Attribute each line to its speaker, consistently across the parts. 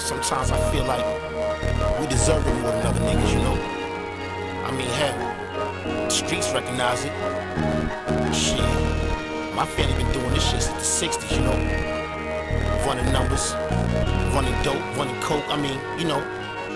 Speaker 1: Sometimes I feel like we deserve it more than other niggas, you know? I mean, hell, the streets recognize it. Shit, my family been doing this shit since the 60s, you know? Running numbers, running dope, running coke, I mean, you know,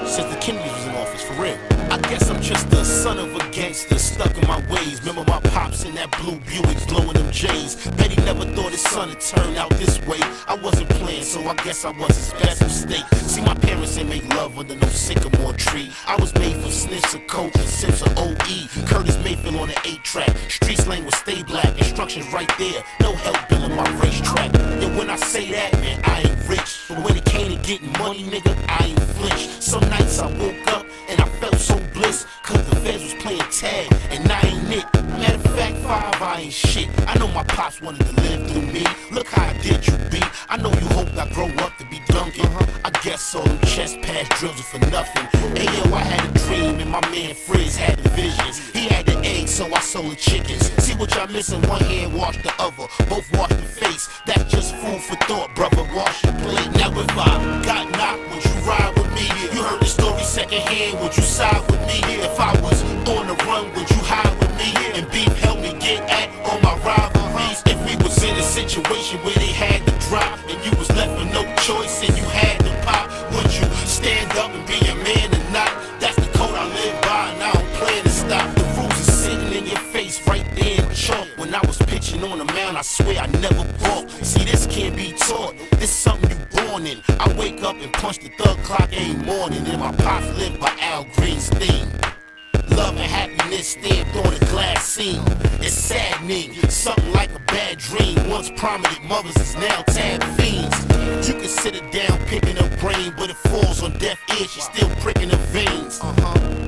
Speaker 1: since the Kennedys was in office, for real. I guess I'm just the son of a gangster, stuck in my ways. Remember my pops in that blue Buick, blowing them J's. Bet he never thought his son would turn out this way. I wasn't playing, so I guess I was his best mistake. See, my parents ain't make love under no sycamore tree. I was made for sniffs of coke and sips of OE. Curtis Mayfield on the 8-track. Street slang was stay black, instructions right there. No help building my racetrack. And when I say that, man, I ain't rich. But when it came to getting money, nigga, I ain't flinch. Some nights I woke up and I felt so bliss, cause the feds was playing tag and I ain't it. Matter of fact, 5, I ain't shit. I know my pops wanted to live through me. Look how I did you be. I know you hoped I grow up to be Duncan. I guess all them chest pass drills are for nothing. Hey yo, I had a dream and my man Frizz had the visions. He had the eggs, so I sold the chickens. See what y'all missing, one hand wash the other, both wash the face. That's just food for thought, brother, wash your plate. Now if I got knocked, would you ride with me? You heard the story secondhand, would you side with me? If I was on the run, would you hide with me? And beef help me get at all my rivalries. If we was in a situation where they had to drop and you was left with no choice and you had to pop, would you stand up and be a man or not? That's the code I live by and I don't plan to stop. The rules are sitting in your face right there in chalk. When I was pitching on the mound, I swear I never balked. See, this can't be taught, this something you born in. I wake up and punch the thug clock every morning, and my pops live by Al Green's theme. Love and happiness stamped on a glass scene. It's saddening, something like a bad dream. Once prominent mothers is now tab fiends. You can sit her down picking her brain, but it falls on deaf ears, she's still pricking her veins.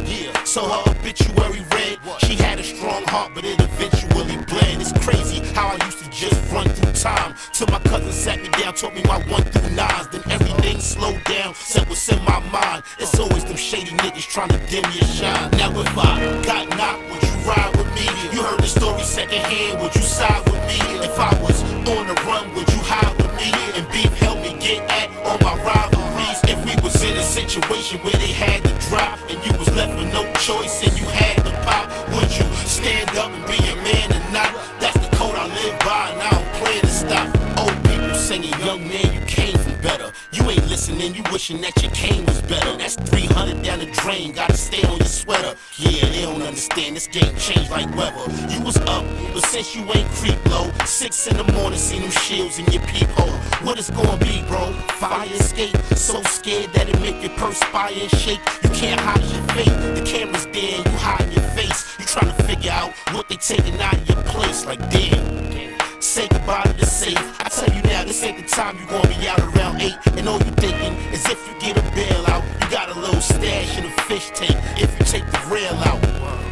Speaker 1: Yeah, so her obituary read, she had a strong heart, but it eventually bled. It's crazy how I used to just run through time, till my cousin sat me down, taught me my 1 through 9s. Then everything slowed down, said what's in my mind. It's always them shady niggas trying to dim your shine. Now if I got knocked, would you ride with me? You heard the story secondhand, would you side with me? If I was on the run, would you hide with me? And beef help me get at all my rivalries. If we was in a situation where they had to drop and you was left with no choice and you had to pop, would you stand up and be a man or not? That's the code I live by and I don't plan to stop. Old people singing, young man, you came from better. You ain't listening, you wishing that your cane was better. That's 300 down the drain, gotta stay on your sweater. Yeah, they don't understand, this game changed like weather. You was up, but since you ain't creep low, 6 in the morning, see them shields in your peephole. What it's gonna be, bro? Fire escape, so scared that it make you perspire and shake. You can't hide your fate, the camera's there and you hide your face. You trying to figure out what they taking out of your place, like damn. Say goodbye to the safe. I tell you now, this ain't the time you gonna be out around 8. And all you thinking is if you get a bailout, you got a little stash in a fish tank if you take the rail out.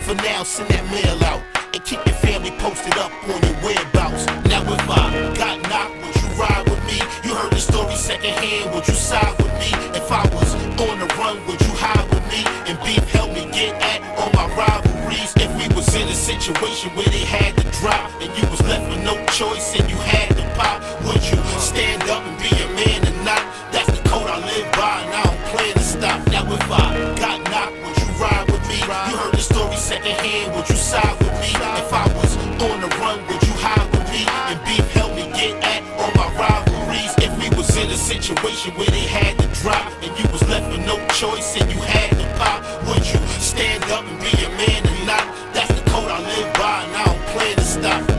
Speaker 1: For now, send that mail out and keep your family posted up on your whereabouts. Now if I got knocked, would you ride with me? You heard the story secondhand, would you side with me? If I was on the run, would you hide with me? And beef help me get at all my rivalries. If we was in a situation where they had to drop and you was left with no choice and you had to pop, would you stand up and be a man or not? That's the code I live by and I don't plan to stop. Now if I got knocked, would you ride with me? You heard the story secondhand, would you side with me? If I was on the run, would you hide with me? And beef help me get at all my rivalries. If we was in a situation where they had to drop and you was left with no choice and you had to pop, would you stand up and be a man or not? That's the code I live by and I don't plan to stop. You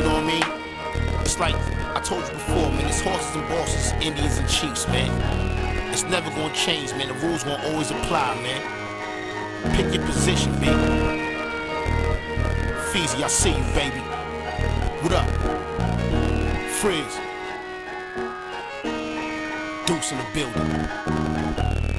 Speaker 1: know what I mean? It's like I told you before, man, it's horses and bosses, Indians and chiefs, man. It's never gonna change, man. The rules gonna always apply, man. Pick your position, B. Feezy, I see you, baby. What up? Frizz. Deuce in the building.